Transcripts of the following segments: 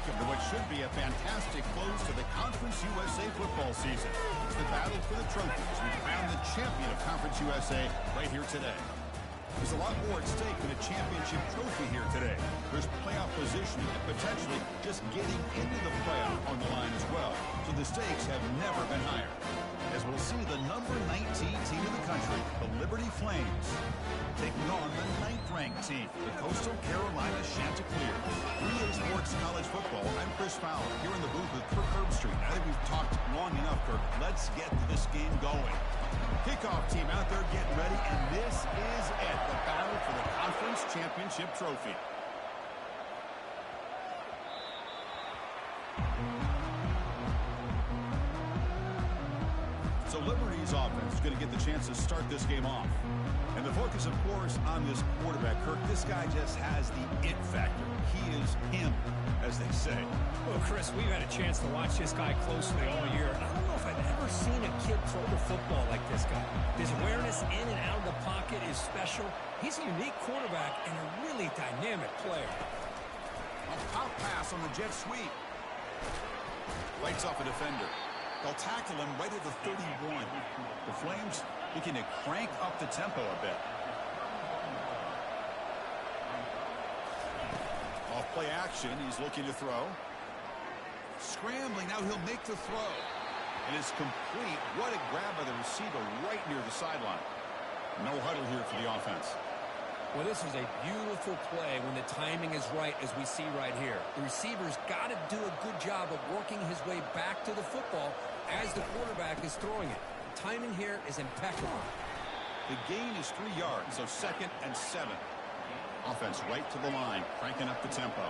welcome to what should be a fantastic close to the Conference USA football season. It's the battle for the trophies. We crown the champion of Conference USA right here today. There's a lot more at stake than a championship trophy here today. There's playoff positioning and potentially just getting into the playoff on the line as well. So the stakes have never been higher. As we'll see the number 19 team in the country, the Liberty Flames, taking on the 9th-ranked team, the Coastal Carolina Chanticleer. 3A Sports College Football, I'm Chris Fowler, here in the booth with Kirk Herbstreit. I think we've talked long enough, Kirk. Let's get this game going. Kickoff team out there getting ready, and this is it, the battle for the Conference Championship Trophy. So Liberty's offense is going to get the chance to start this game off. And the focus, of course, on this quarterback, Kirk. This guy just has the it factor. He is him, as they say. Well, Chris, we've had a chance to watch this guy closely all year. I don't know if I've ever seen a kid throw the football like this guy. His awareness in and out of the pocket is special. He's a unique quarterback and a really dynamic player. A pop pass on the jet sweep. Lights off a defender. They'll tackle him right at the 31. The Flames looking to crank up the tempo a bit. Off play action, he's looking to throw. Scrambling, now he'll make the throw. And it's complete. What a grab by the receiver right near the sideline. No huddle here for the offense. Well, this is a beautiful play when the timing is right, as we see right here. The receiver's got to do a good job of working his way back to the football as the quarterback is throwing it. Timing here is impeccable. The gain is 3 yards, so 2nd and 7. Offense right to the line, cranking up the tempo.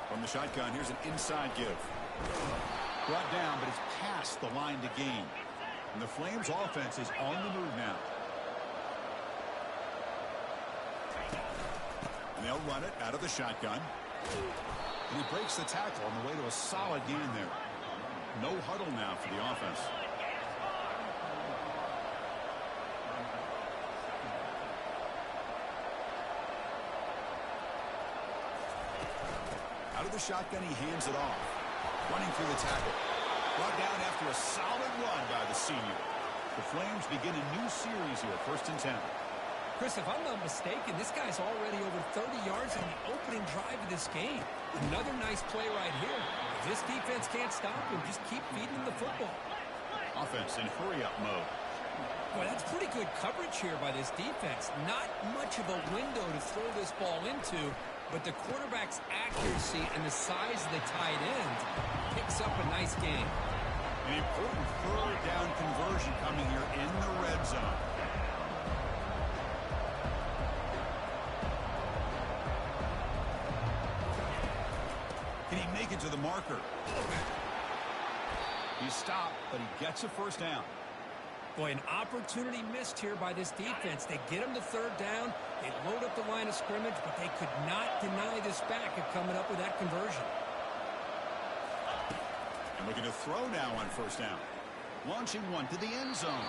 From the shotgun, here's an inside give. Brought down, but it's past the line to gain. And the Flames offense is on the move now. And they'll run it out of the shotgun. And he breaks the tackle on the way to a solid gain there. No huddle now for the offense. Out of the shotgun, he hands it off. Running through the tackle. Brought down after a solid run by the senior. The Flames begin a new series here, 1st and 10. Chris, if I'm not mistaken, this guy's already over 30 yards on the opening drive of this game. Another nice play right here. If this defense can't stop him, just keep feeding him the football. Offense in hurry-up mode. Boy, that's pretty good coverage here by this defense. Not much of a window to throw this ball into, but the quarterback's accuracy and the size of the tight end picks up a nice game. An important 3rd down conversion coming here in the red zone. Can he make it to the marker? He's stopped, but he gets a 1st down. Boy, an opportunity missed here by this defense. They get him to 3rd down. They load up the line of scrimmage, but they could not deny this back of coming up with that conversion. And looking to throw now on 1st down. Launching one to the end zone.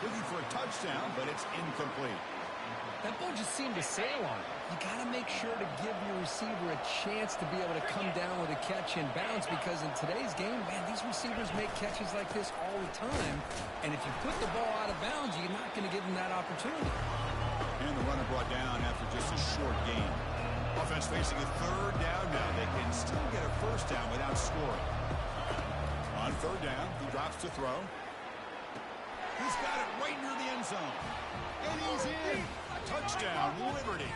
Looking for a touchdown, but it's incomplete. That ball just seemed to sail on. You got to make sure to give your receiver a chance to be able to come down with a catch and bounce, because in today's game, man, these receivers make catches like this all the time. And if you put the ball out of bounds, you're not going to give them that opportunity. And the runner brought down after just a short gain. Offense facing a 3rd down now. They can still get a 1st down without scoring. On 3rd down, he drops to throw. He's got it right near the end zone. And he's in. Touchdown, Liberty.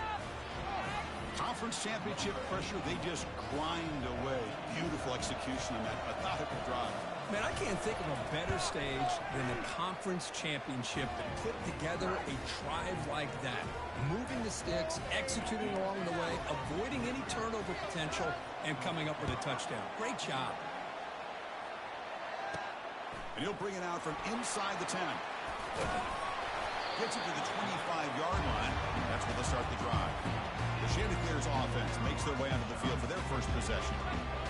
Conference championship pressure, they just grind away. Beautiful execution on that methodical drive. Man, I can't think of a better stage than the conference championship to put together a drive like that. Moving the sticks, executing along the way, avoiding any turnover potential, and coming up with a touchdown. Great job. And he'll bring it out from inside the 10. Gets it to the 25-yard line. That's where they'll start the drive. The Chanticleer's offense makes their way onto the field for their first possession.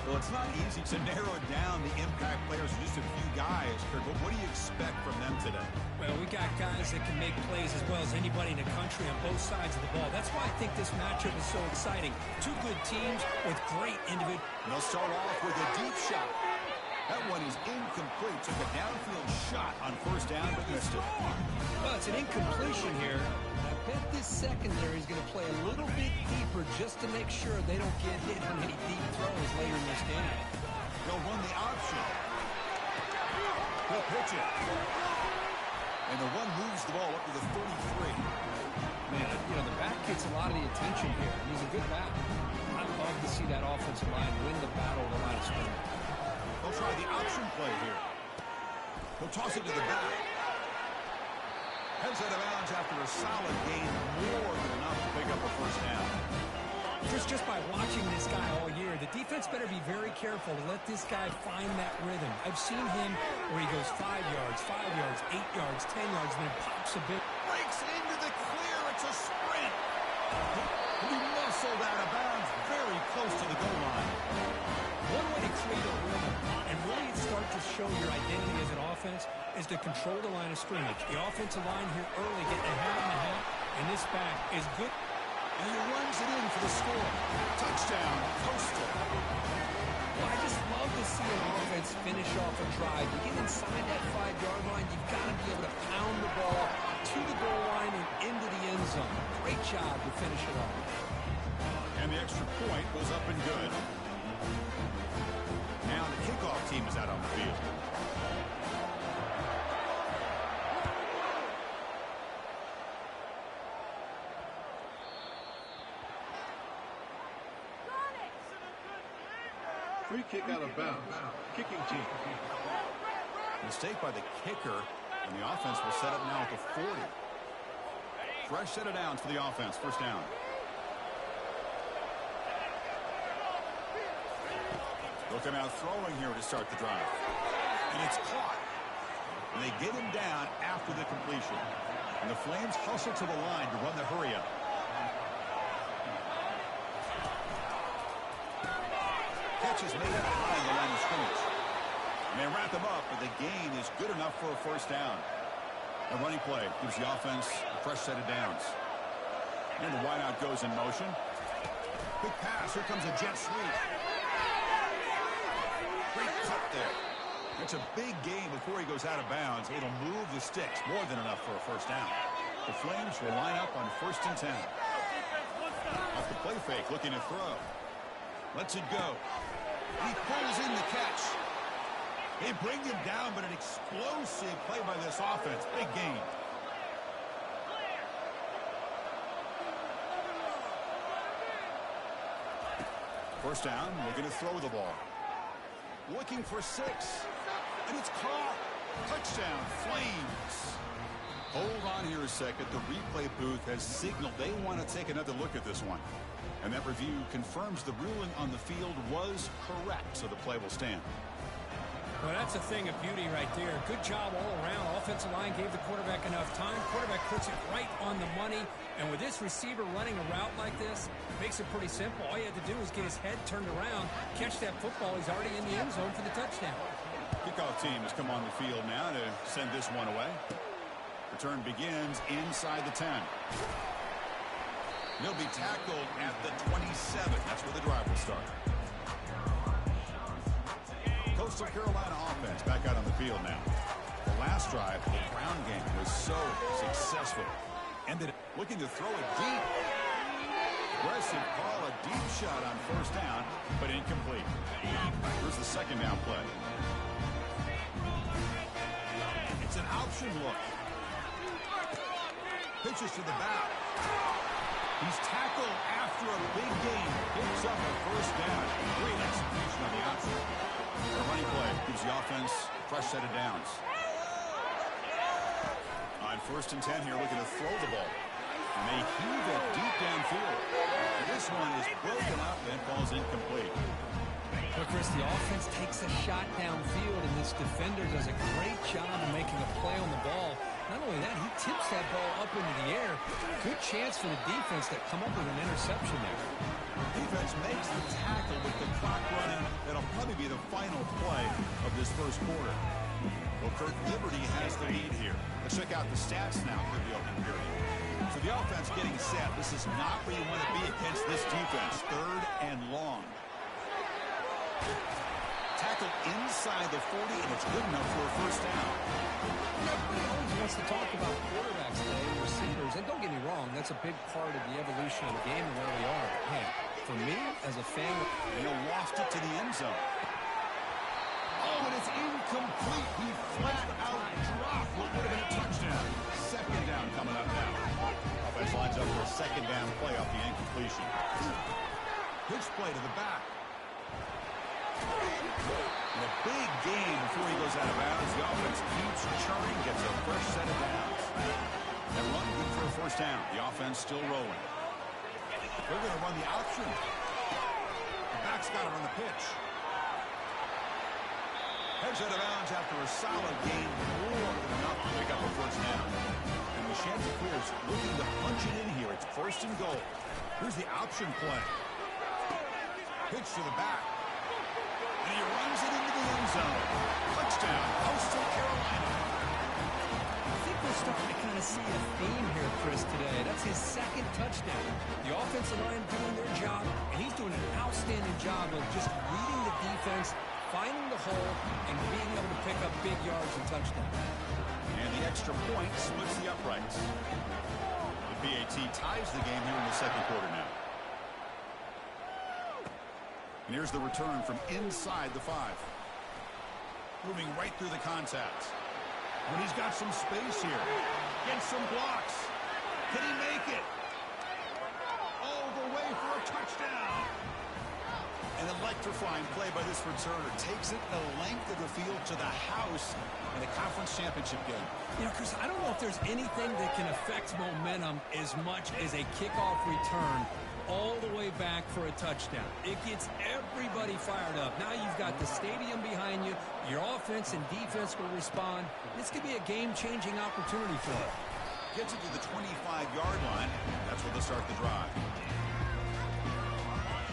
Well, it's not easy to narrow down the impact players, just a few guys, Kirk, but what do you expect from them today? Well, we got guys that can make plays as well as anybody in the country on both sides of the ball. That's why I think this matchup is so exciting. Two good teams with great individual. They'll start off with a deep shot. That one is incomplete. Took a downfield shot on first down, but missed it. Well, it's an incompletion here. I bet this secondary is going to play a little bit deeper just to make sure they don't get hit on any deep throws later in this game. They'll run the option. He'll pitch it. And the one moves the ball up to the 33. Man, the back gets a lot of the attention here. He's a good back. I'd love to see that offensive line win the battle of the line of scrimmage. They'll try the option play here. He'll toss it to the back. Heads out of bounds after a solid gain, more than enough to pick up a first down. Just by watching this guy all year, the defense better be very careful to let this guy find that rhythm. I've seen him where he goes 5 yards, 8 yards, 10 yards, and then pops a bit. Breaks into the clear. It's a sprint. He muscled out of bounds very close to the goal line. One way to create a rhythm and really start to show your identity as an offense is to control the line of scrimmage. The offensive line here early getting a hat in the hat, and this back is good. And he runs it in for the score. Touchdown, Coastal. Well, I just love to see an offense finish off a drive. You get inside that 5-yard line, you've got to be able to pound the ball to the goal line and into the end zone. Great job to finish it off. And the extra point goes up and good. Now the kickoff team is out on the field. Free kick out of bounds. Kicking team. Mistake by the kicker, and the offense will set up now at the 40. Fresh set of downs for the offense. First down. They'll come out throwing here to start the drive. And it's caught. And they get him down after the completion. And the Flames hustle to the line to run the hurry-up. Catch is made up behind the line of scrimmage. And they wrap him up, but the gain is good enough for a first down. A running play gives the offense a fresh set of downs. And the wideout goes in motion. Big pass. Here comes a jet sweep. Great cut there. It's a big gain before he goes out of bounds. It'll move the sticks. More than enough for a first down. The Flames will line up on 1st and 10. Off the play fake, looking to throw. Lets it go. He pulls in the catch. They bring him down, but an explosive play by this offense. Big gain. First down, looking to throw the ball. Looking for 6. And it's caught. Touchdown, Flames. Hold on here a second. The replay booth has signaled they want to take another look at this one. And that review confirms the ruling on the field was correct, so the play will stand. Well, that's a thing of beauty right there. Good job all around. Offensive line gave the quarterback enough time. Quarterback puts it right on the money. And with this receiver running a route like this, makes it pretty simple. All you had to do is get his head turned around, catch that football. He's already in the end zone for the touchdown. Kickoff team has come on the field now to send this one away. Return begins inside the 10. He'll be tackled at the 27. That's where the drive will start. Coastal Carolina offense back out on the field now. The last drive, the ground game was so successful. Ended looking to throw it deep. Aggressive call, a deep shot on first down, but incomplete. Here's the second down play. It's an option look. Pitches to the back. He's tackled after a big gain. Picks up a first down. Great execution on the option. The running play gives the offense a fresh set of downs. On 1st and 10 here, looking to throw the ball. And they heave it deep downfield. And this one is broken up and falls incomplete. Well, Chris, the offense takes a shot downfield, and this defender does a great job of making a play on the ball. Not only that, he tips that ball up into the air. Good chance for the defense to come up with an interception there. Defense makes the tackle with the clock running. That'll final play of this first quarter. Well, Kirk, Liberty has the lead here. Let's check out the stats now for the opening period. So the offense getting set. This is not where you want to be against this defense. 3rd and long. Tackle inside the 40, and it's good enough for a first down. Everybody always wants to talk about quarterbacks today and receivers. And don't get me wrong, that's a big part of the evolution of the game and where we are. Man, for me, as a fan, he lost it to the end zone. Oh, and it's incomplete. He flat out dropped what would have been a touchdown. 2nd down coming up now. Offense lines up for a 2nd down play off the incompletion. Pitch play to the back. And a big gain before he goes out of bounds. The offense keeps churning, gets a fresh set of downs. And run good for a first down. The offense still rolling. They're going to run the option. The back's got it on the pitch. Heads out of bounds after a solid gain, more than enough to pick up a first down. And the Chanticleers looking to punch it in here. It's 1st and goal. Here's the option play. Pitch to the back. And he runs it into the end zone. Touchdown, Coastal Carolina. I think we're starting to kind of see a theme here, Chris, today. That's his 2nd touchdown. The offensive line doing their job, and he's doing an outstanding job of just reading the defense, finding the hole, and being able to pick up big yards and touchdowns. And the extra point splits the uprights. The BAT ties the game here in the 2nd quarter now. And here's the return from inside the 5. Moving right through the contact. But he's got some space here. Gets some blocks. Can he make it? All the way for a touchdown. An electrifying play by this returner. Takes it the length of the field to the house in a conference championship game. You know, Chris, I don't know if there's anything that can affect momentum as much as a kickoff return all the way back for a touchdown. It gets everybody fired up. Now you've got the stadium behind you. Your offense and defense will respond. This could be a game-changing opportunity for them. Gets it to the 25-yard line. That's where they'll start the drive.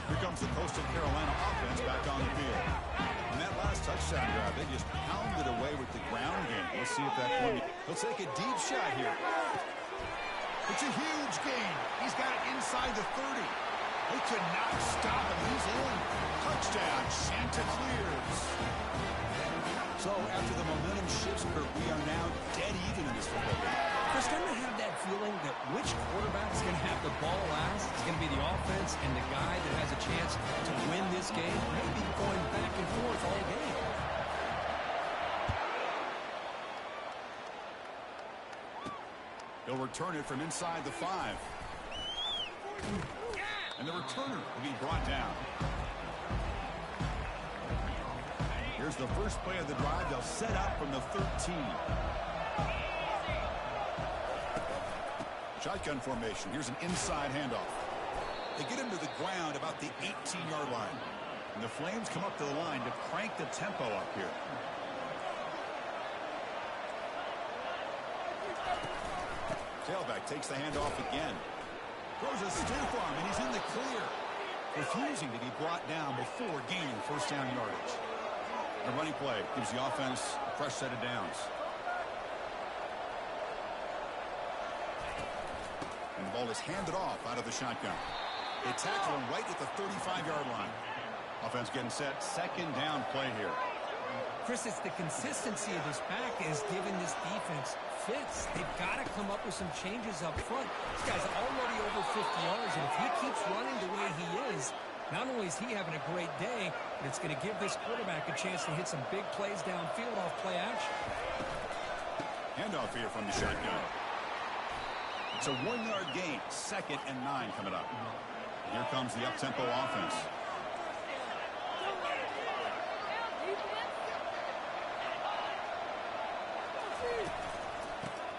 Here comes the Coastal Carolina offense back on the field. And that last touchdown drive, they just pounded away with the ground game. Let's see if that one... He'll take a deep shot here. It's a huge gain. He's got it inside the 30. They could not stop him. He's in. Touchdown, Chanticleers. So after the momentum shifts, Kurt, we are now dead even in this football game. Chris, don't you have that feeling that which quarterback is going to have the ball last? It's going to be the offense and the guy that has a chance to win this game. Maybe going back and forth all game. He'll return it from inside the 5. And the returner will be brought down. Here's the first play of the drive. They'll set up from the 13. Shotgun formation. Here's an inside handoff. They get him to the ground about the 18-yard line. And the Flames come up to the line to crank the tempo up here. Tailback takes the handoff again. Throws a stiff arm, and he's in the clear. Refusing to be brought down before gaining first down yardage. The running play gives the offense a fresh set of downs. And the ball is handed off out of the shotgun. They tackle him right at the 35-yard line. Offense getting set. 2nd down play here. Chris, it's the consistency of this pack is giving this defense fits. They've got to come up with some changes up front. This guy's already over 50 yards, and if he keeps running the way he is, not only is he having a great day, but it's going to give this quarterback a chance to hit some big plays downfield off play action. Handoff here from the shotgun. It's a 1-yard gain. 2nd and 9 coming up. Here comes the up-tempo offense.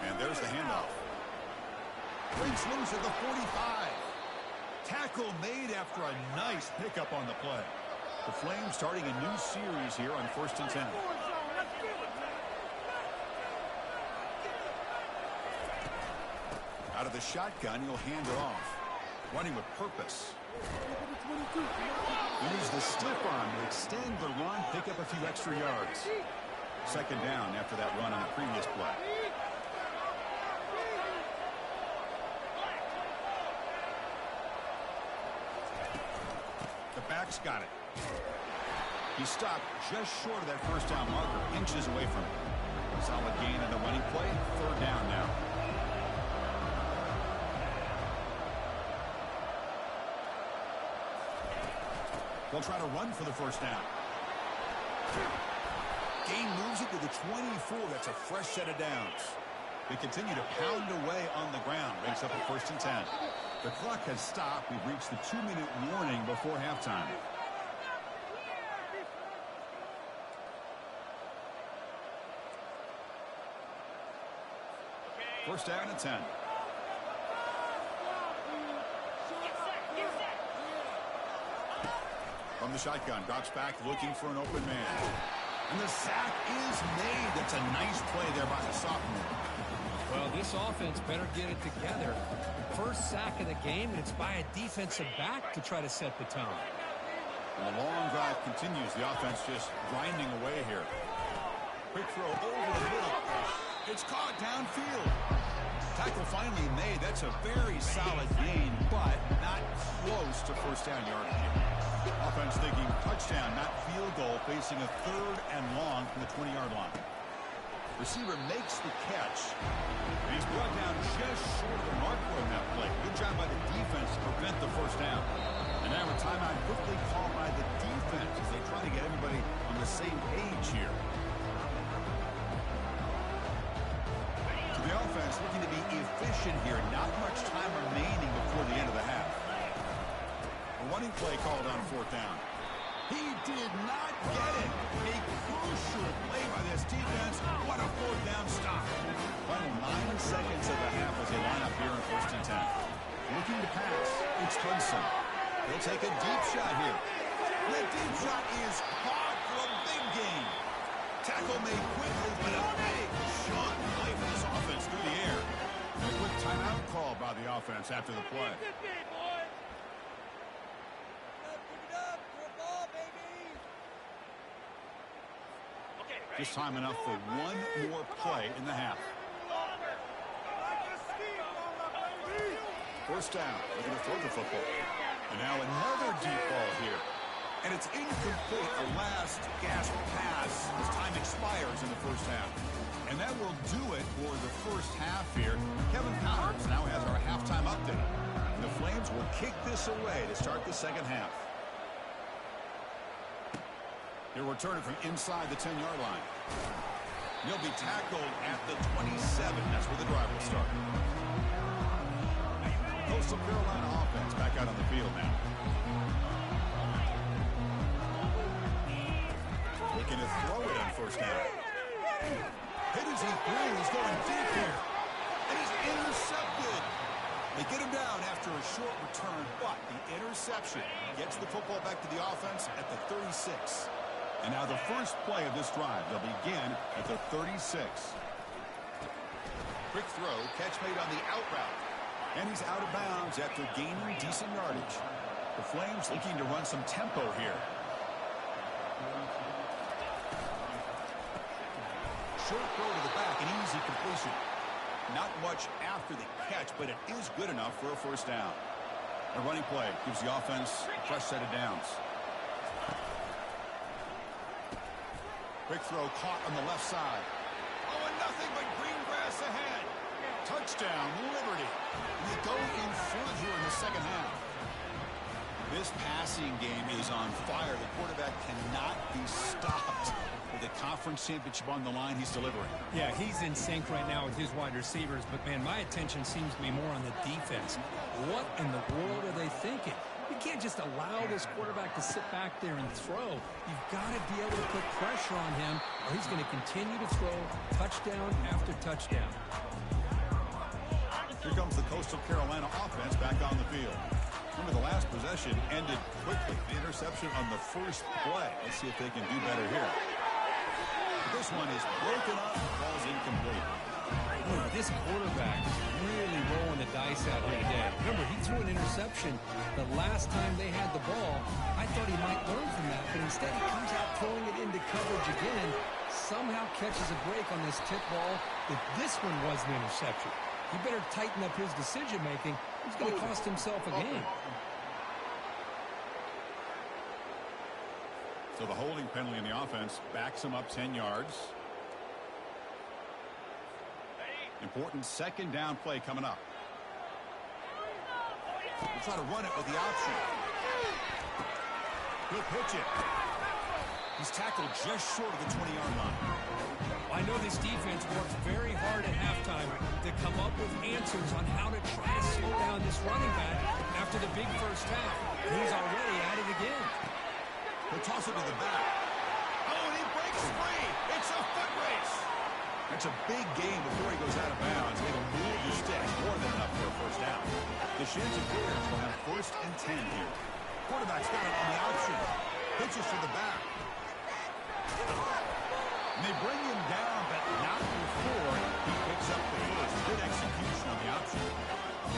And there's the handoff. Breaks loose at the 45. Tackle made after a nice pickup on the play. The Flames starting a new series here on 1st and 10. Out of the shotgun, he'll hand it off. Running with purpose. Use the stiff arm to extend the run, pick up a few extra yards. Second down after that run on the previous play. The back's got it. He stopped just short of that first down marker, inches away from it. Solid gain on the running play. Third down now. They'll try to run for the first down. Gain moves it to the 24. That's a fresh set of downs. They continue to pound away on the ground. Makes up a 1st and 10. The clock has stopped. We've reached the 2-minute warning before halftime. First down and 10. From the shotgun, drops back looking for an open man. And the sack is made. That's a nice play there by the sophomore. Well, this offense better get it together. First sack of the game, and it's by a defensive back to try to set the tone. And the long drive continues. The offense just grinding away here. Quick throw over the middle. It's caught downfield. Tackle finally made. That's a very solid gain, but not close to first down yardage. Offense thinking touchdown, not field goal, facing a 3rd and long from the 20-yard line. Receiver makes the catch. And he's brought down just short of the marker on that play. Good job by the defense to prevent the first down. And now a timeout quickly called by the defense as they try to get everybody on the same page here. So the offense looking to be efficient here. Not much time remaining before the end of the half. A running play called on 4th down. He did not get it. A crucial play by this defense. What a 4th down stop. Final 9 seconds of the half as they line up here in 1st and 10. Looking to pass. It's Hudson. He'll take a deep shot here. The deep shot is caught for a big gain. Tackle made quickly, but a big shot play for this offense through the air. And a quick timeout call by the offense after the play. Just time enough for one more play in the half. First down. They're going to throw the football. And now another deep ball here. And it's incomplete. A last gasp pass as time expires in the first half. And that will do it for the first half here. Kevin Powers now has our halftime update. And the Flames will kick this away to start the second half. He'll return it from inside the 10-yard line. He'll be tackled at the 27. That's where the drive will start. Coastal Carolina offense back out on the field now. Looking to throw it on first down. Hit as he threw. He's going deep here. And he's intercepted. They get him down after a short return, but the interception gets the football back to the offense at the 36. And now the first play of this drive. They'll begin at the 36. Quick throw, catch made on the out route. And he's out of bounds after gaining decent yardage. The Flames looking to run some tempo here. Short throw to the back, an easy completion. Not much after the catch, but it is good enough for a first down. A running play gives the offense a fresh set of downs. Quick throw caught on the left side. Oh, and nothing but green grass ahead. Touchdown, Liberty. And they go in front here in the second half. This passing game is on fire. The quarterback cannot be stopped. With the conference championship on the line, he's delivering. Yeah, he's in sync right now with his wide receivers. But, man, my attention seems to be more on the defense. What in the world are they thinking? You can't just allow this quarterback to sit back there and throw. You've got to be able to put pressure on him, or he's going to continue to throw touchdown after touchdown. Here comes the Coastal Carolina offense back on the field. Remember, the last possession ended quickly. The interception on the first play. Let's see if they can do better here. This one is broken up. Ball's incomplete. This quarterback is really rolling the dice out here today. Remember, he threw an interception the last time they had the ball. I thought he might learn from that, but instead he comes out throwing it into coverage again, somehow catches a break on this tip ball. If this one was an interception, he better tighten up his decision-making. He's going to cost himself a game. So the holding penalty in the offense backs him up 10 yards. Important second down play coming up. We'll try to run it with the option. He'll pitch it. He's tackled just short of the 20-yard line. I know this defense worked very hard at halftime to come up with answers on how to try to slow down this running back after the big first half. He's already at it again. He'll toss it to the back. Oh, and he breaks free. It's a foot race. That's a big game before he goes out of bounds. They will move the sticks more than enough for a first down. The Chanticleers will have 1st and 10 here. Quarterback's got it on the option. Pitches to the back. And they bring him down, but not before he picks up the first. Good execution on the option.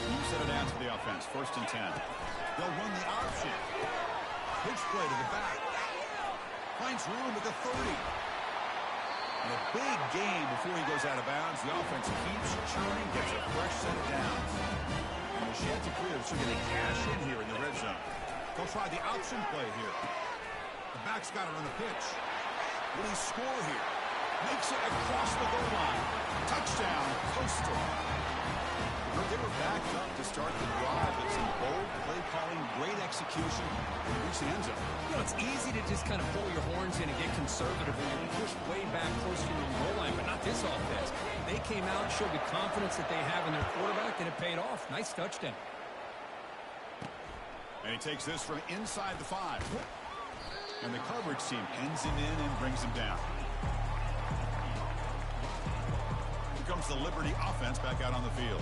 You set it down to the offense. 1st and 10. They'll run the option. Pitch play to the back. Finds room at the 30. And a big game before he goes out of bounds. The offense keeps churning, gets a fresh set of downs. And the Chanticleers are going to cash in here in the red zone. They'll try the option play here. The back's got it on the pitch. Will he score here? Makes it across the goal line. Touchdown, Coastal. They were backed up to start the drive, but some bold play calling, great execution, and reach the end zone. You know, it's easy to just kind of pull your horns in and get conservative when you're pushed way back close to your goal line, but not this offense. They came out, showed the confidence that they have in their quarterback, and it paid off. Nice touchdown. And he takes this from inside the 5. And the coverage team pins him in and brings him down. Here comes the Liberty offense back out on the field.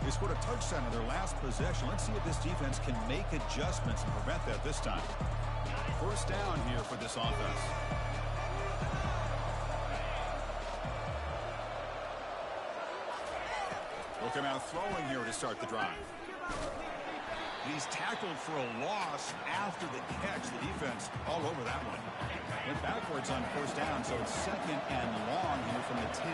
They scored a touchdown in their last possession. Let's see if this defense can make adjustments and prevent that this time. 1st down here for this offense. We'll come out throwing here to start the drive. He's tackled for a loss after the catch. The defense all over that one. Went backwards on 1st down, so it's 2nd and long here from the 10.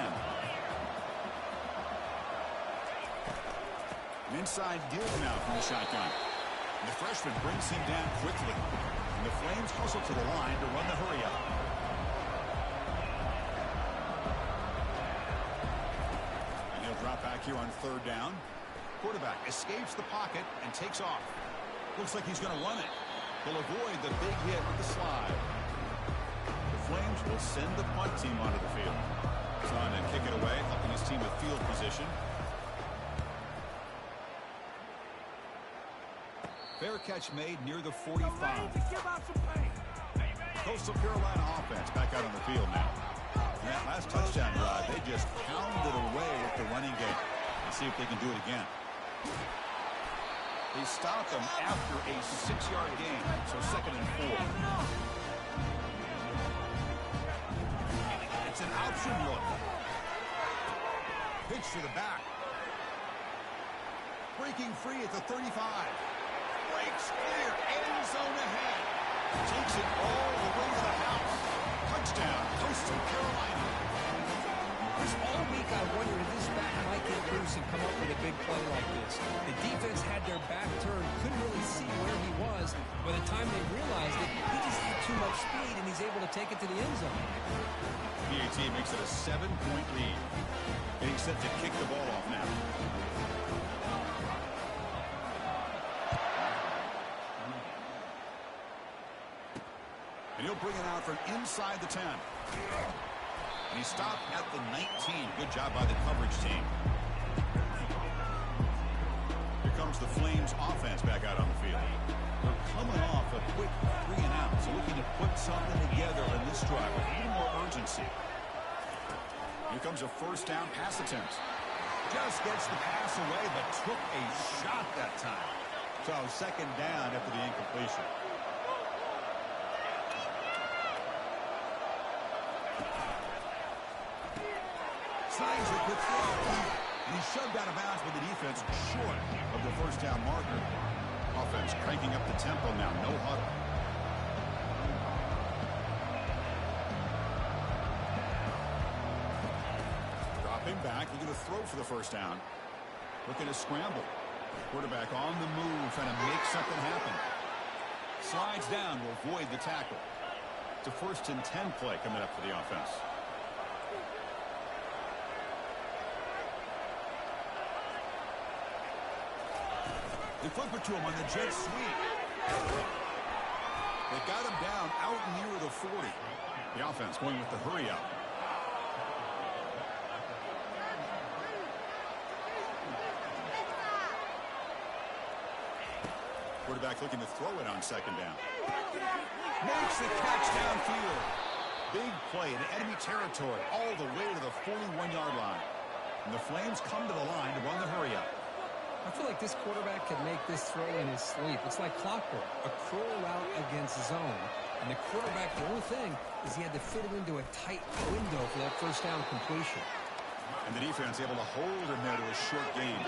An inside give now from the shotgun. And the freshman brings him down quickly. And the Flames hustle to the line to run the hurry up. And he'll drop back here on 3rd down. Quarterback escapes the pocket and takes off. Looks like he's going to run it. He'll avoid the big hit with the slide. The Flames will send the punt team onto the field. He's on to kick it away, helping his team with field position. Fair catch made near the 45. Coastal Carolina offense back out on the field now. And that last touchdown drive, they just pounded away with the running game. Let's see if they can do it again. They stopped them after a 6-yard gain, so 2nd and 4. It's an option look. Pitch to the back. Breaking free at the 35. Breaks clear, end zone ahead. Takes it all the way to the house. Touchdown, Coastal Carolina. This all week I wondered if this back might get loose and come up with a big play like this. The defense had their back turned, couldn't really see where he was. By the time they realized it, he just had too much speed, and he's able to take it to the end zone. PAT makes it a 7-point lead. Getting set to kick the ball off now. And he'll bring it out from inside the 10. And he stopped at the 19. Good job by the coverage team. Here comes the Flames offense back out on the field. They're coming off a quick 3 and out, so looking to put something together in this drive with a little more urgency. Here comes a 1st down pass attempt. Just gets the pass away, but took a shot that time. So 2nd down after the incompletion. Signs a quick throw. And he's shoved out of bounds with the defense short of the first down marker. Offense cranking up the tempo now. No huddle. Dropping back. Looking to throw for the first down. Looking to scramble. Quarterback on the move, trying to make something happen. Slides down, will avoid the tackle. It's a 1st and 10 play coming up for the offense. They flip it to him on the jet sweep. They got him down out near the 40. The offense going with the hurry up. Quarterback looking to throw it on 2nd down. Makes the catch downfield. Big play in enemy territory all the way to the 41-yard line. And the Flames come to the line to run the hurry up. I feel like this quarterback could make this throw in his sleep. It's like clockwork, a curl route against zone. And the quarterback, the only thing is he had to fit it into a tight window for that first down completion. And the defense able to hold him there to a short gain.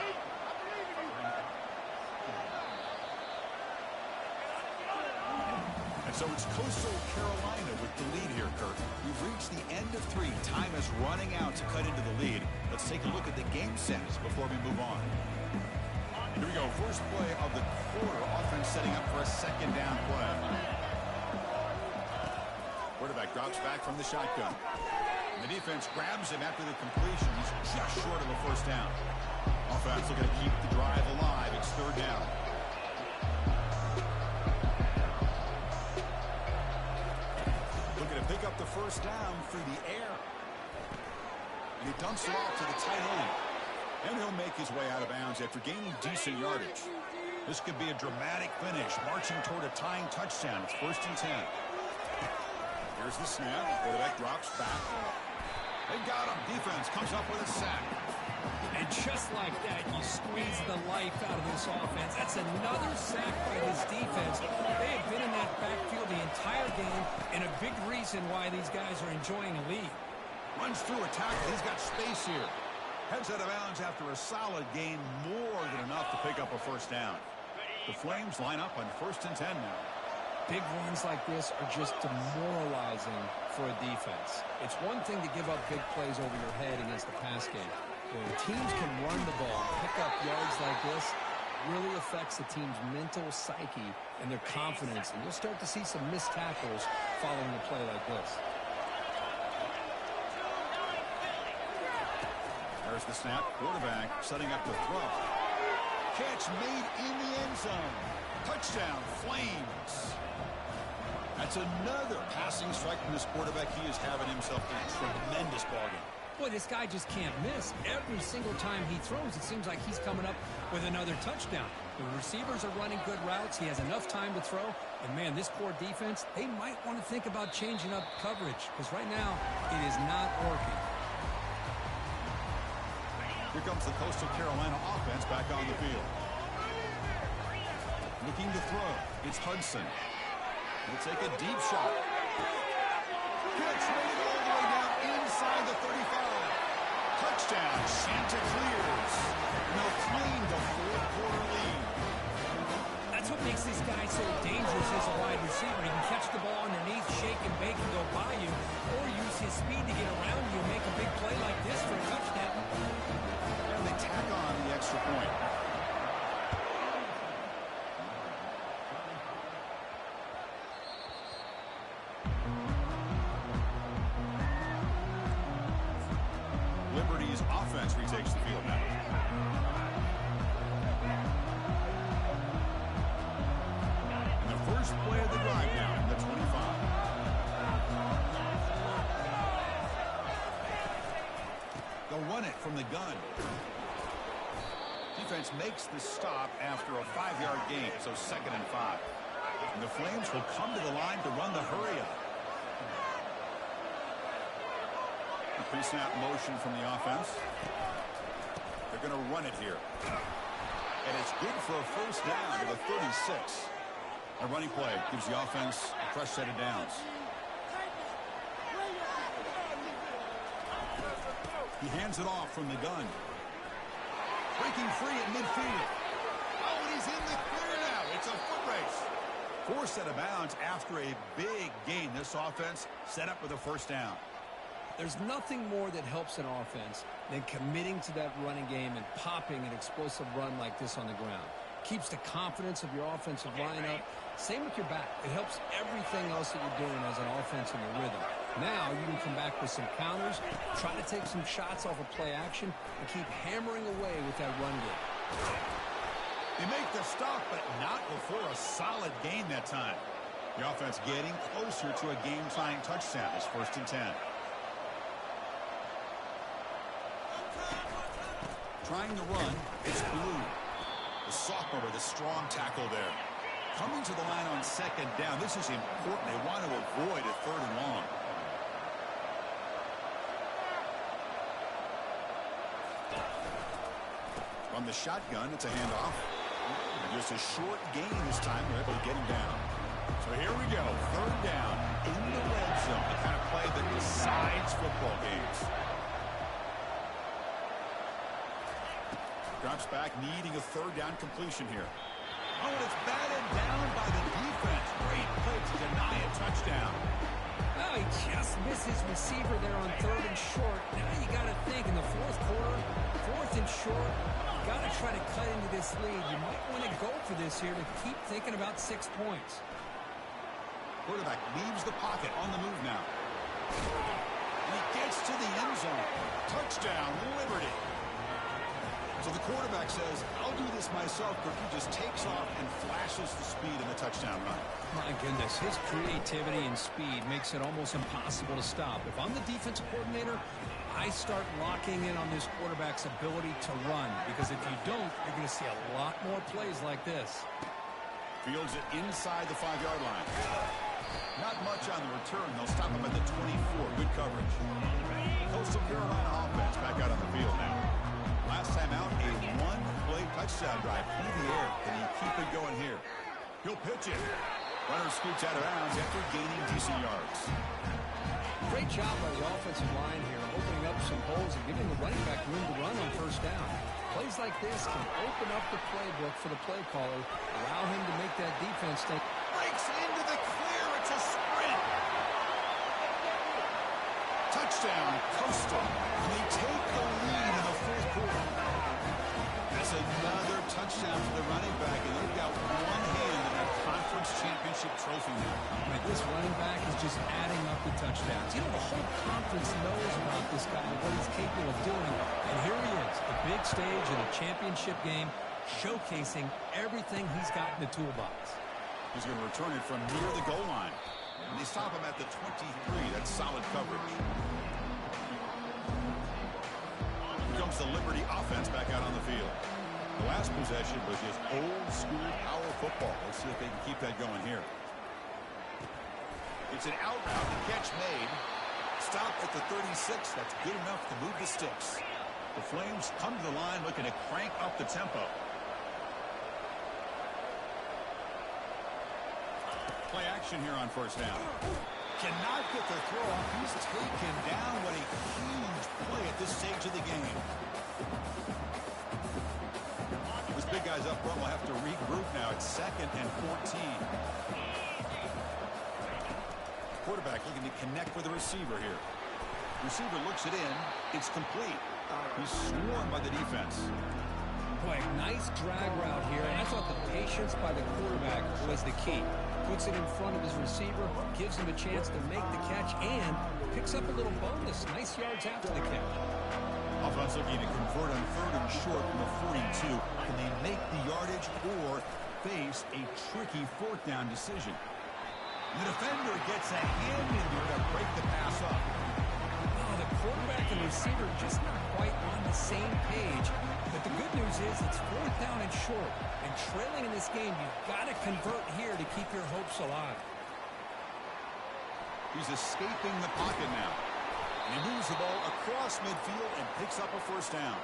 And so it's Coastal Carolina with the lead here, Kurt. We've reached the end of 3. Time is running out to cut into the lead. Let's take a look at the game sense before we move on. Here we go. First play of the quarter. Offense setting up for a 2nd down play. Quarterback drops back from the shotgun. And the defense grabs him after the completion. He's just short of a first down. Offense looking to keep the drive alive. It's 3rd down. Looking to pick up the first down through the air. And he dumps it off to the tight end. And he'll make his way out of bounds after gaining decent yardage. This could be a dramatic finish, marching toward a tying touchdown. It's 1st and 10. Here's the snap. Quarterback drops back. They got him. Defense comes up with a sack. And just like that, you squeeze the life out of this offense. That's another sack by this defense. They have been in that backfield the entire game, and a big reason why these guys are enjoying a lead. Runs through a tackle. He's got space here. Heads out of bounds after a solid gain, more than enough to pick up a first down. The Flames line up on 1st and 10 now. Big runs like this are just demoralizing for a defense. It's one thing to give up big plays over your head against the pass game. When teams can run the ball, pick up yards like this, really affects the team's mental psyche and their confidence. And you'll start to see some missed tackles following a play like this. There's the snap. Quarterback setting up the throw. Catch made in the end zone. Touchdown, Flames. That's another passing strike from this quarterback. He is having himself a tremendous ballgame. Boy, this guy just can't miss. Every single time he throws, it seems like he's coming up with another touchdown. The receivers are running good routes. He has enough time to throw. And, man, this poor defense, they might want to think about changing up coverage because right now it is not working. Here comes the Coastal Carolina offense back on the field. Looking to throw. It's Hudson. He'll take a deep shot. Catch made all the way down inside the 35. Touchdown, Chanticleers. And they'll claim the 4th-quarter lead. That's what makes this guy so dangerous as a wide receiver. He can catch the ball underneath, shake and bake and go by you, or use his speed to get around you and make a big play like this for a touchdown. And they tack on the extra point. Liberty's offense retakes the field now. And the first play of the drive now in the 25. They'll run it from the gun. Defense makes the stop after a 5-yard gain, so 2nd and 5. And the Flames will come to the line to run the hurry-up. Pre-snap motion from the offense. They're going to run it here. And it's good for a first down to the 36. A running play gives the offense a fresh set of downs. He hands it off from the gun. Breaking free at midfield. Oh, and he's in the clear now. It's a foot race. Forced out of bounds after a big gain. This offense set up with a first down. There's nothing more that helps an offense than committing to that running game and popping an explosive run like this on the ground. Keeps the confidence of your offensive line up. Same with your back. It helps everything else that you're doing as an offense in your rhythm. Now you can come back with some counters, try to take some shots off of play action, and keep hammering away with that run game. They make the stop, but not before a solid gain that time. The offense getting closer to a game-tying touchdown. It's 1st and 10. Trying to run, it's Blue. The sophomore with a strong tackle there. Coming to the line on 2nd down. This is important. They want to avoid a 3rd and long. From the shotgun, it's a handoff. Just a short gain this time. They're able to get him down. So here we go. 3rd down in the red zone. The kind of play that decides football games. Drops back, needing a 3rd down completion here. Oh, and it's batted down by the defense. Great play to deny a touchdown. Oh, he just missed his receiver there on 3rd and short. Now you got to think in the 4th quarter, 4th and short, you got to try to cut into this lead. You might want to go for this here to keep thinking about 6 points. Quarterback leaves the pocket on the move now. And he gets to the end zone. Touchdown, Liberty. So the quarterback says, I'll do this myself, but he just takes off and flashes the speed in the touchdown run. My goodness, his creativity and speed makes it almost impossible to stop. If I'm the defensive coordinator, I start locking in on this quarterback's ability to run, because if you don't, you're going to see a lot more plays like this. Fields it inside the 5-yard line. Not much on the return. They'll stop him at the 24. Good coverage. Coastal Carolina offense back out on the field now. Last time out, a one-play touchdown drive through the air. Can he keep it going here? He'll pitch it. Runner scoots out of bounds after gaining decent yards. Great job by the offensive line here, opening up some holes and giving the running back room to run on 1st down. Plays like this can open up the playbook for the play caller, allow him to make that defense think. Breaks into the clear. It's a sprint. Touchdown, Coastal. And they take the lead in the 4th quarter. That's another touchdown for the running back, and they've got one hand in that conference championship trophy now. Right, this running back is just adding up the touchdowns. You know, the whole conference knows about this guy and what he's capable of doing. And here he is, the big stage in a championship game, showcasing everything he's got in the toolbox. He's going to return it from near the goal line. And they stop him at the 23. That's solid coverage. Here comes the Liberty offense back out on the field. The last possession was just old-school power football. Let's see if they can keep that going here. It's an out route. The catch made. Stop at the 36. That's good enough to move the sticks. The Flames come to the line looking to crank up the tempo. Play action here on 1st down. Cannot get the throw off. He's taken down. What a huge play at this stage of the game. This big guy's up front will have to regroup now. It's 2nd and 14. Quarterback looking to connect with the receiver here. Receiver looks it in. It's complete. He's swarmed by the defense. Boy, nice drag route here, and I thought the patience by the quarterback was the key. Puts it in front of his receiver, gives him a chance to make the catch, and picks up a little bonus. Nice yards after the catch. Offense looking to convert on 3rd and short from the 42. Can they make the yardage or face a tricky 4th down decision? The defender gets a hand in there to break the pass up. Oh, the quarterback and receiver just not quite on the same page. But the good news is it's 4th down and short. And trailing in this game, you've got to convert here to keep your hopes alive. He's escaping the pocket now. And he moves the ball across midfield and picks up a 1st down.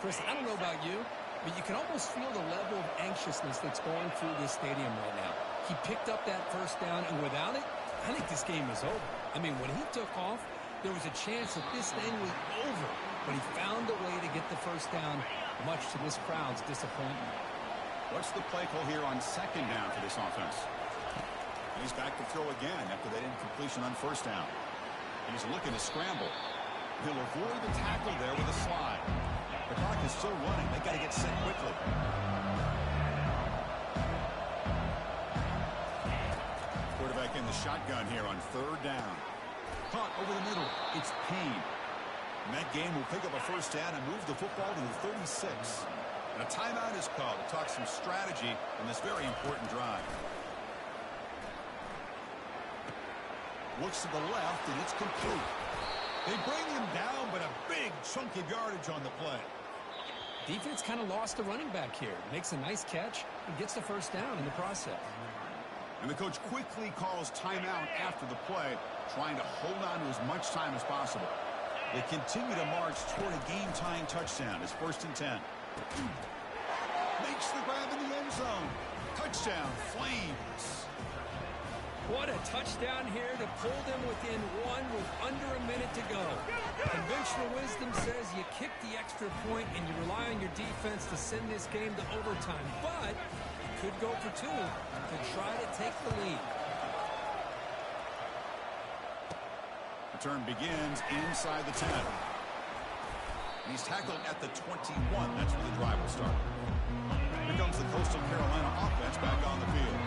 Chris, I don't know about you, but you can almost feel the level of anxiousness that's going through this stadium right now. He picked up that 1st down, and without it, I think this game is over. I mean, when he took off, There was a chance that this thing was over, but he found a way to get the first down, much to this crowd's disappointment. What's the play call here on second down for this offense? He's back to throw again after that incompletion on first down. He's looking to scramble. He'll avoid the tackle there with a slide. The clock is still running. They got to get set quickly. Quarterback in the shotgun here on third down. Caught over the middle. It's Payne. And that game will pick up a first down and move the football to the 36. And a timeout is called to talk some strategy in this very important drive. Looks to the left, and it's complete. They bring him down, but a big chunk of yardage on the play. Defense kind of lost the running back here. Makes a nice catch and gets the first down in the process. And the coach quickly calls timeout after the play, trying to hold on to as much time as possible. They continue to march toward a game-tying touchdown. It's 1st and 10. Makes the grab in the end zone. Touchdown, Flames. What a touchdown here to pull them within one with under a minute to go. Conventional wisdom says you kick the extra point and you rely on your defense to send this game to overtime. But you could go for two to try to take the lead. Return begins inside the 10. And he's tackled at the 21. That's where the drive will start. Here comes the Coastal Carolina offense back on the field.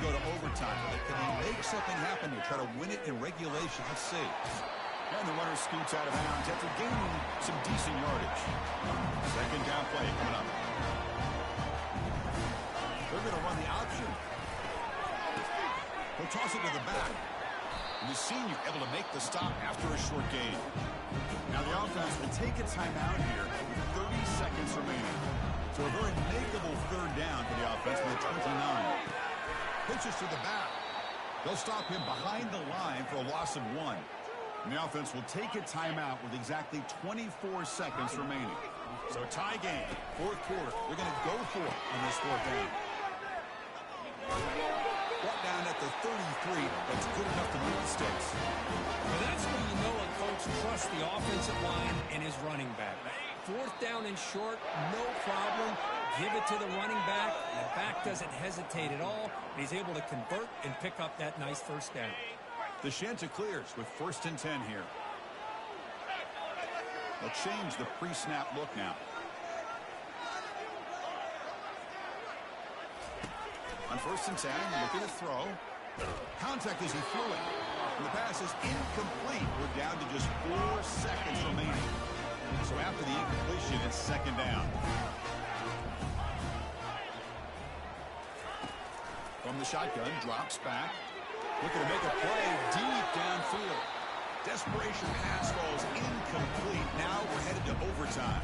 Go to overtime. Can they make something happen to try to win it in regulation? Let's see. And the runner scoots out of bounds after gaining some decent yardage. Second down play coming up. They're going to run the option. He'll toss it to the back. And the senior able to make the stop after a short gain. Now the offense will take a timeout here with 30 seconds remaining. So a very makeable third down for the offense with a 29. Pitches to the back. They'll stop him behind the line for a loss of 1. And the offense will take a timeout with exactly 24 seconds remaining. So a tie game, fourth quarter. They're going to go for it on this fourth down. Brought down at the 33. That's good enough to move the sticks. Well, that's when you know a coach trusts the offensive line and his running back. Fourth down and short, no problem. Give it to the running back. The back doesn't hesitate at all. He's able to convert and pick up that nice first down. The Chanticleers with 1st and 10 here. They'll change the pre-snap look now. On 1st and 10, looking to throw. Contact as he threw it. And the pass is incomplete. We're down to just 4 seconds remaining. So after the incompletion, it's second down. From the shotgun, drops back. Looking to make a play deep downfield. Desperation pass falls incomplete. Now we're headed to overtime.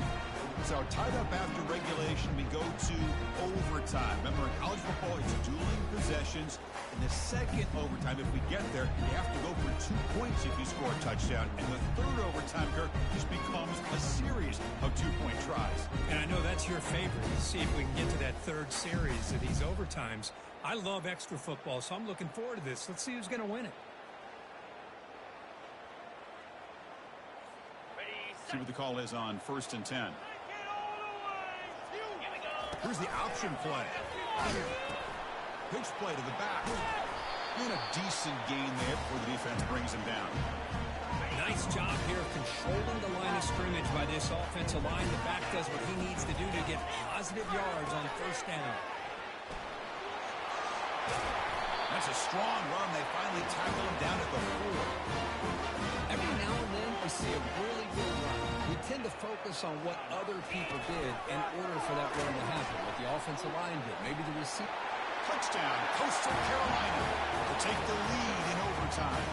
So tied up after regulation, we go to overtime. Remember, in college football, it's dueling possessions. In the second overtime, if we get there, you have to go for 2 points if you score a touchdown. And the third overtime, Kirk, just becomes a series of 2-point tries. And I know that's your favorite. Let's see if we can get to that third series of these overtimes. I love extra football, so I'm looking forward to this. Let's see who's going to win it. See what the call is on 1st and 10. Here's the option play. Pitch play to the back. And a decent gain there before the defense brings him down. Nice job here controlling the line of scrimmage by this offensive line. The back does what he needs to do to get positive yards on first down. That's a strong run. They finally tackle him down at the 4. Every now and then we see a really good run. We tend to focus on what other people did in order for that run to happen. What the offensive line did. Maybe the receiver. Touchdown, Coastal Carolina to take the lead in overtime.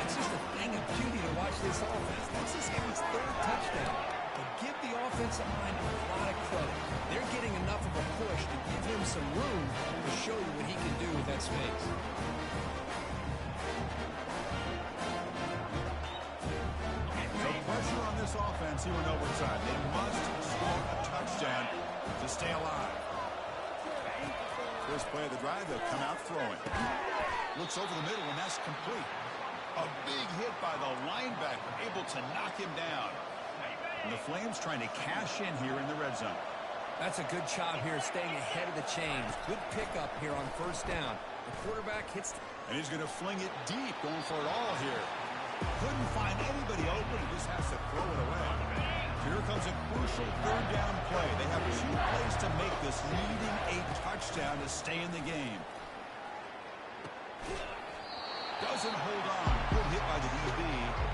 It's just a thing of beauty to watch this offense. That's this guy's third touchdown. But give the offensive line a lot of credit. They're getting enough of a push to give him some room to show you what he can do with that space. So pressure on this offense chance here in overtime. They must score a touchdown to stay alive. First play of the drive, they'll come out throwing. Looks over the middle, and that's complete. A big hit by the linebacker, able to knock him down. And the Flames trying to cash in here in the red zone. That's a good job here, staying ahead of the chains. Good pickup here on first down. The quarterback hits. And he's going to fling it deep, going for it all here. Couldn't find anybody open. He just has to throw it away. Here comes a crucial third down play. They have 2 plays to make this, needing a touchdown to stay in the game. Doesn't hold on. Good hit by the DB.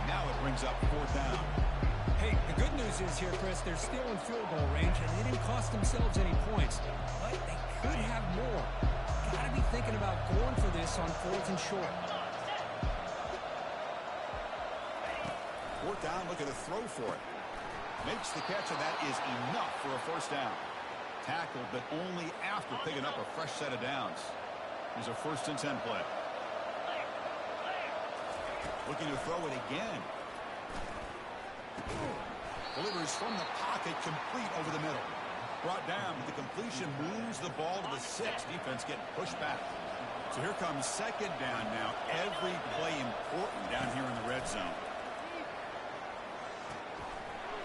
Now it brings up 4th down. Hey, the good news is here, Chris, they're still in field goal range, and they didn't cost themselves any points. But they could have more. Got to be thinking about going for this on 4th and short. 4th down, looking to throw for it. Makes the catch, and that is enough for a first down. Tackled, but only after picking up a fresh set of downs. Here's a 1st and 10 play. Looking to throw it again. Delivers from the pocket, complete over the middle. Brought down, but the completion moves the ball to the 6. Defense getting pushed back. So here comes 2nd down now. Every play important down here in the red zone.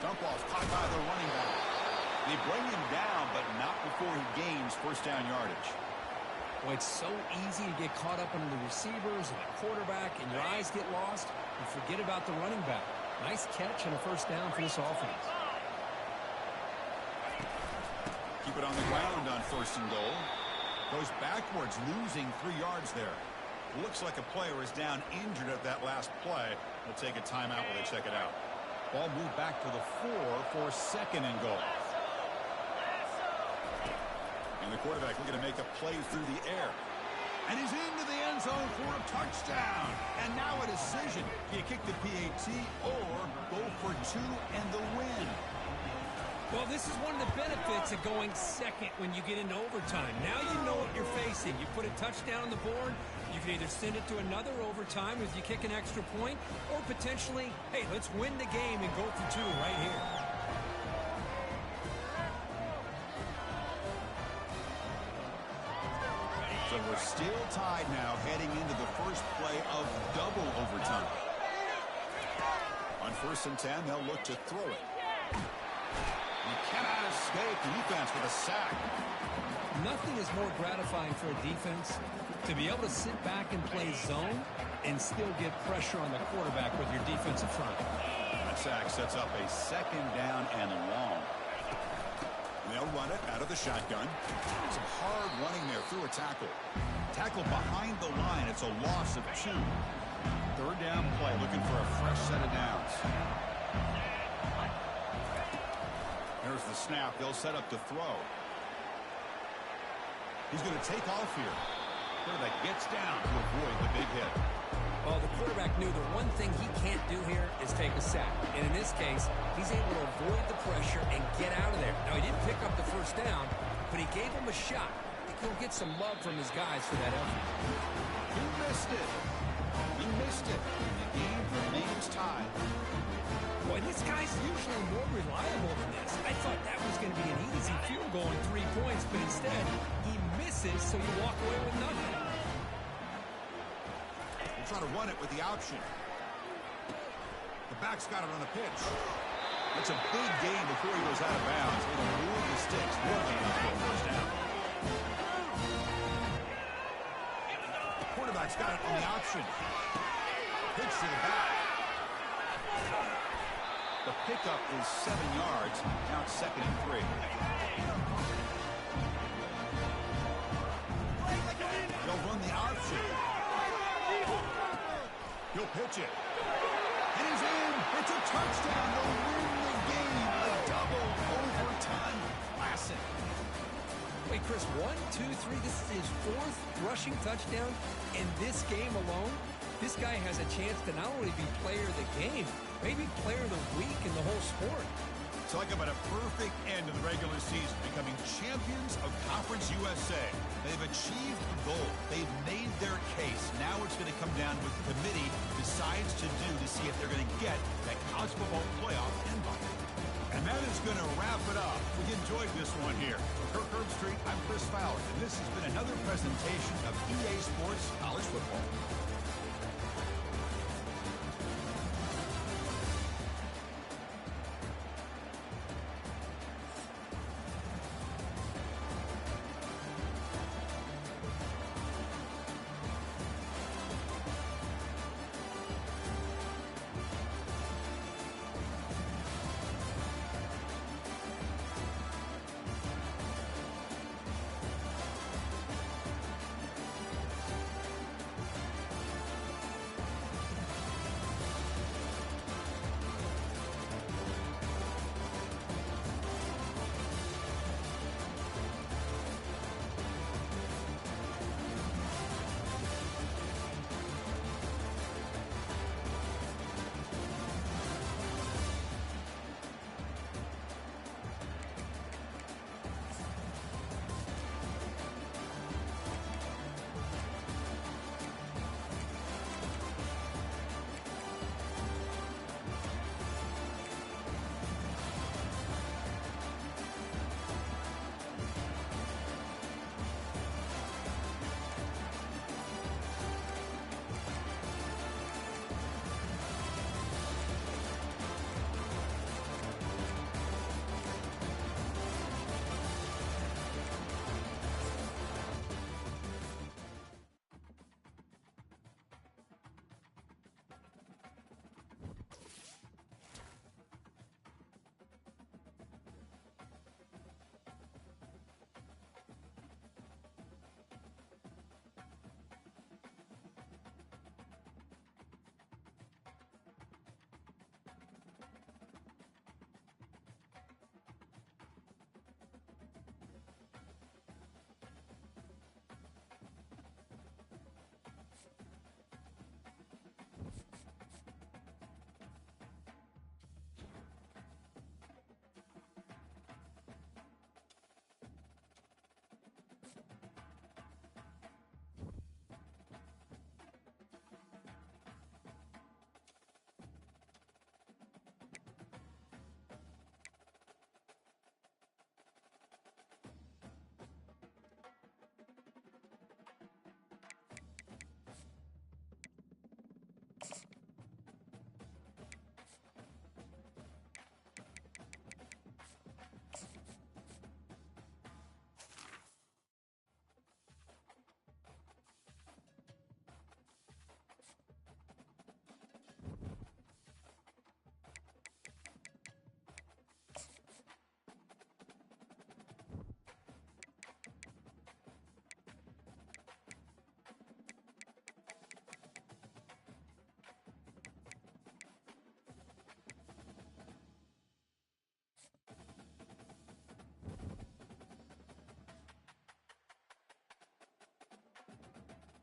Dump off caught by the running back. They bring him down, but not before he gains first down yardage. Well, it's so easy to get caught up under the receivers and the quarterback, and your eyes get lost. You forget about the running back. Nice catch and a first down for this offense. Keep it on the ground on 1st and goal. Goes backwards, losing 3 yards there. Looks like a player is down injured at that last play. They'll take a timeout while they check it out. Ball moved back to the 4 for 2nd and goal. And the quarterback looking to make a play through the air. And he's into the end zone for a touchdown. And now a decision. Do you kick the PAT or go for 2 and the win? Well, this is one of the benefits of going second when you get into overtime. Now you know what you're facing. You put a touchdown on the board, you can either send it to another overtime if you kick an extra point, or potentially, hey, let's win the game and go for 2 right here. So we're still tied now heading into the first play of double overtime. On 1st and 10, they'll look to throw it. You cannot escape the defense with a sack. Nothing is more gratifying for a defense to be able to sit back and play zone and still get pressure on the quarterback with your defensive front. That sack sets up a 2nd down and long. They'll run it out of the shotgun. Some hard running there through a tackle. Tackle behind the line. It's a loss of 2. 3rd down play, looking for a fresh set of downs. There's the snap. They'll set up to throw. He's going to take off here. Quarterback gets down to avoid the big hit. Well, the quarterback knew the one thing he can't do here is take a sack. And in this case, he's able to avoid the pressure and get out of there. Now, he didn't pick up the first down, but he gave him a shot. I think he'll get some love from his guys for that effort. He missed it. He missed it. And the game remains tied. Boy, this guy's usually more reliable than this. I thought that was going to be an easy field goal and 3 points, but instead, he misses, so you walk away with nothing. We'll try to run it with the option. The back's got it on the pitch. That's a big gain before he goes out of bounds. It'll move the sticks more than enough for a first down. The quarterback's got it on the option. Pitch to the back. The pickup is 7 yards. Now it's 2nd and 3. They'll run the option. He'll pitch it. And he's in. It's a touchdown. They'll win the game. A double overtime classic. Wait, Chris, 1, 2, 3. This is his 4th rushing touchdown in this game alone. This guy has a chance to not only be player of the game, maybe player of the week in the whole sport. Talk about a perfect end to the regular season, becoming champions of Conference USA. They've achieved the goal. They've made their case. Now it's going to come down to what the committee decides to do to see if they're going to get that college football playoff invite. that is going to wrap it up. We enjoyed this one here. For Kirk Herbstreit, I'm Chris Fowler, and this has been another presentation of EA Sports College Football.